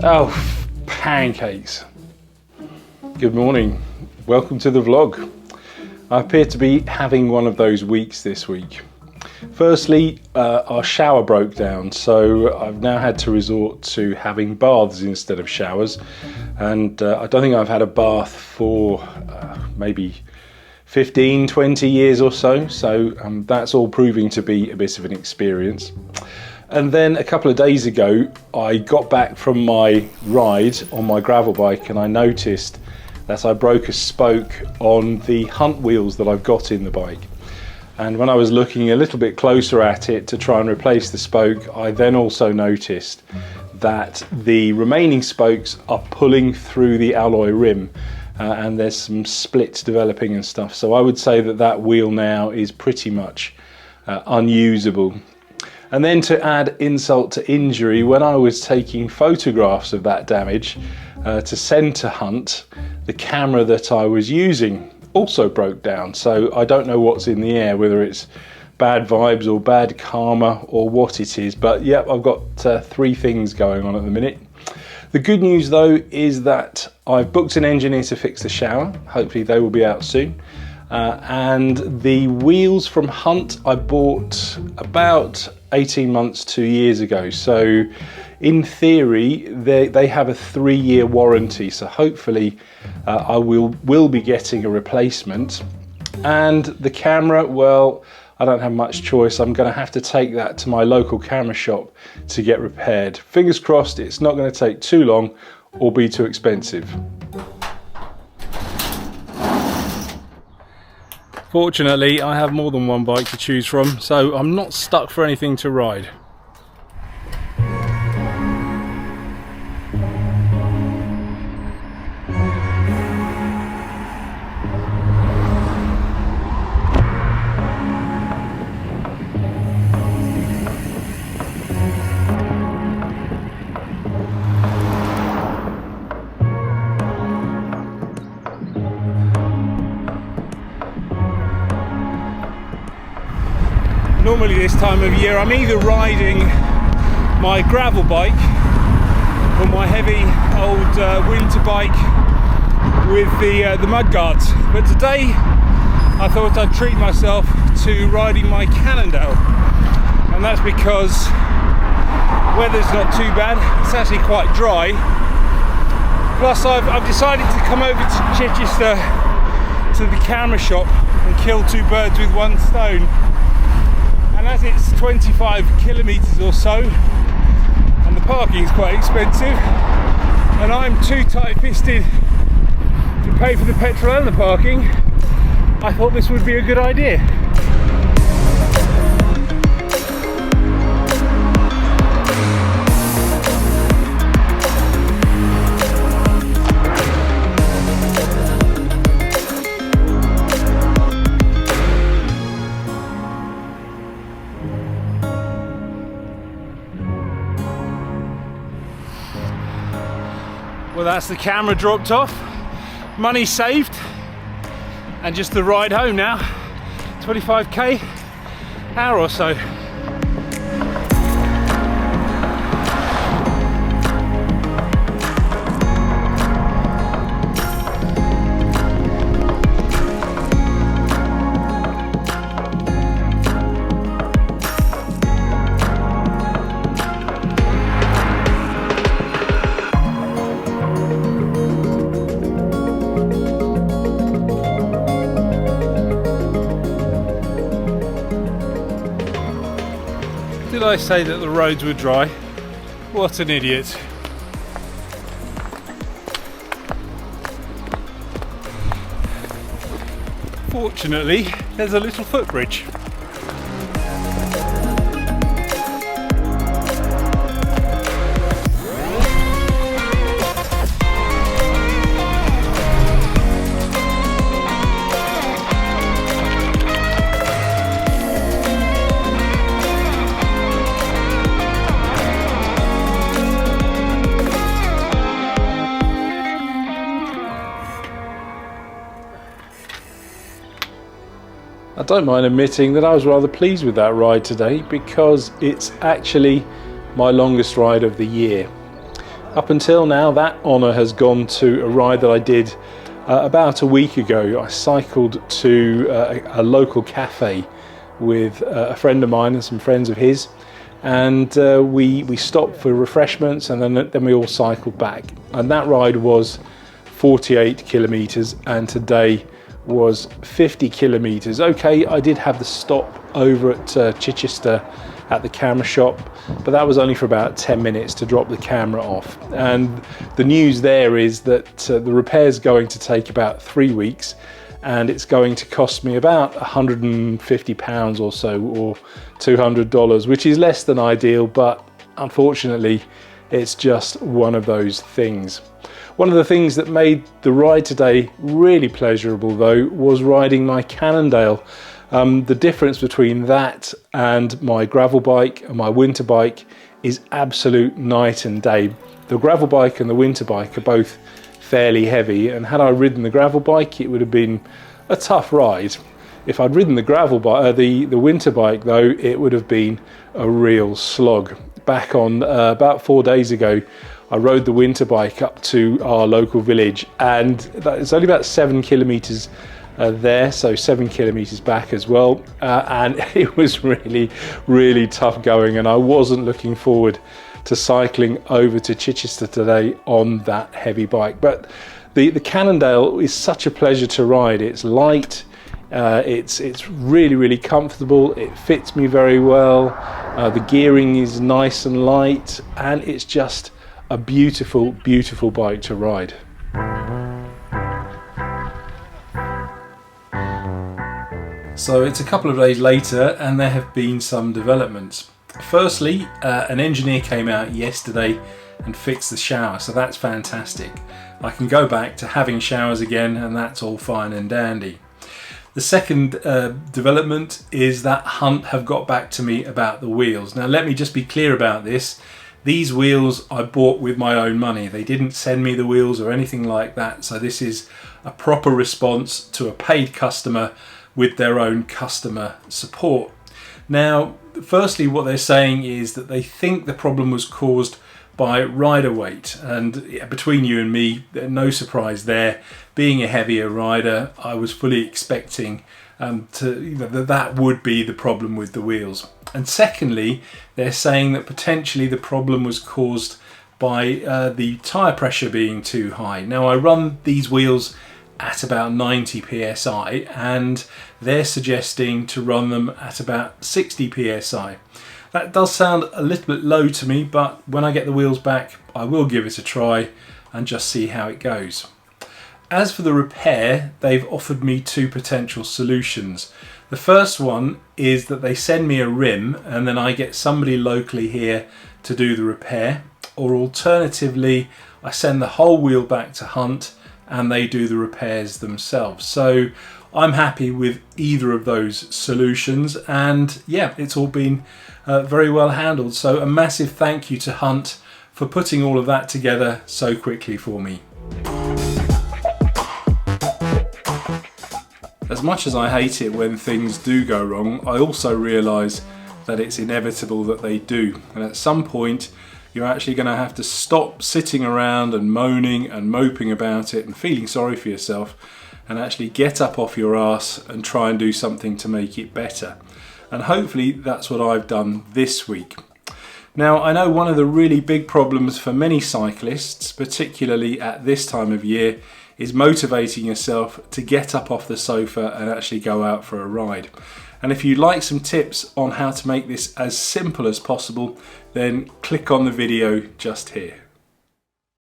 Oh, pancakes. Good morning. Welcome to the vlog. I appear to be having one of those weeks this week. Firstly, our shower broke down, so I've now had to resort to having baths instead of showers. And I don't think I've had a bath for maybe 15, 20 years or so. So that's all proving to be a bit of an experience. And then a couple of days ago, I got back from my ride on my gravel bike and I noticed that I broke a spoke on the hunt wheels that I've got in the bike. And when I was looking a little bit closer at it to try and replace the spoke, I then also noticed that the remaining spokes are pulling through the alloy rim and there's some splits developing and stuff. So I would say that that wheel now is pretty much unusable. And then to add insult to injury, when I was taking photographs of that damage to send to Hunt, the camera that I was using also broke down. So I don't know what's in the air, whether it's bad vibes or bad karma or what it is. But yep, I've got three things going on at the minute. The good news though is that I've booked an engineer to fix the shower. Hopefully they will be out soon. And the wheels from Hunt I bought about 18 months, 2 years ago. So in theory, they have a 3-year warranty. So hopefully I will be getting a replacement. And the camera, well, I don't have much choice. I'm going to have to take that to my local camera shop to get repaired. Fingers crossed it's not going to take too long or be too expensive. Fortunately, I have more than one bike to choose from, so I'm not stuck for anything to ride. Normally this time of year I'm either riding my gravel bike or my heavy old winter bike with the mud guards, but today I thought I'd treat myself to riding my Cannondale, and that's because weather's not too bad, it's actually quite dry, plus I've decided to come over to Chichester to the camera shop and kill two birds with one stone. And as it's 25 kilometres or so, and the parking is quite expensive, and I'm too tight-fisted to pay for the petrol and the parking, I thought this would be a good idea. Well, that's the camera dropped off, money saved, and just the ride home now, 25k, hour or so. Did I say that the roads were dry? What an idiot. Fortunately, there's a little footbridge. I don't mind admitting that I was rather pleased with that ride today because it's actually my longest ride of the year. Up until now, that honour has gone to a ride that I did about a week ago. I cycled to a local cafe with a friend of mine and some friends of his, and we stopped for refreshments, and then we all cycled back. And that ride was 48 kilometres, and today was 50 kilometres. Okay, I did have the stop over at Chichester at the camera shop, but that was only for about 10 minutes to drop the camera off. And the news there is that the repair's going to take about 3 weeks, and it's going to cost me about £150 or so, or $200, which is less than ideal, but unfortunately it's just one of those things. One of the things that made the ride today really pleasurable though was riding my Cannondale. The difference between that and my gravel bike and my winter bike is absolute night and day. The gravel bike and the winter bike are both fairly heavy, and had I ridden the gravel bike it would have been a tough ride. If I'd ridden the gravel bike, the winter bike though, it would have been a real slog. Back on about 4 days ago, I rode the winter bike up to our local village, and it's only about 7 kilometres there, so 7 kilometres back as well, and it was really tough going, and I wasn't looking forward to cycling over to Chichester today on that heavy bike. But the Cannondale is such a pleasure to ride. It's light, it's really comfortable, it fits me very well, the gearing is nice and light, and it's just a beautiful bike to ride. So it's a couple of days later, and there have been some developments. Firstly, an engineer came out yesterday and fixed the shower, so that's fantastic. I can go back to having showers again, and that's all fine and dandy. The second development is that Hunt have got back to me about the wheels. Now let me just be clear about this. These wheels I bought with my own money. They didn't send me the wheels or anything like that. So this is a proper response to a paid customer with their own customer support. Now, firstly, what they're saying is that they think the problem was caused by rider weight. And between you and me, no surprise there. Being a heavier rider, I was fully expecting that would be the problem with the wheels. And secondly, they're saying that potentially the problem was caused by the tyre pressure being too high. Now, I run these wheels at about 90 psi, and they're suggesting to run them at about 60 psi. That does sound a little bit low to me, but when I get the wheels back, I will give it a try and just see how it goes. As for the repair, they've offered me 2 potential solutions. The first one is that they send me a rim and then I get somebody locally here to do the repair, or alternatively I send the whole wheel back to Hunt and they do the repairs themselves. So I'm happy with either of those solutions, and yeah, it's all been very well handled. So a massive thank you to Hunt for putting all of that together so quickly for me. As much as I hate it when things do go wrong, I also realise that it's inevitable that they do, and at some point you're actually going to have to stop sitting around and moaning and moping about it and feeling sorry for yourself, and actually get up off your arse and try and do something to make it better. And hopefully that's what I've done this week. Now, I know one of the really big problems for many cyclists, particularly at this time of year, is motivating yourself to get up off the sofa and actually go out for a ride. And if you'd like some tips on how to make this as simple as possible, then click on the video just here.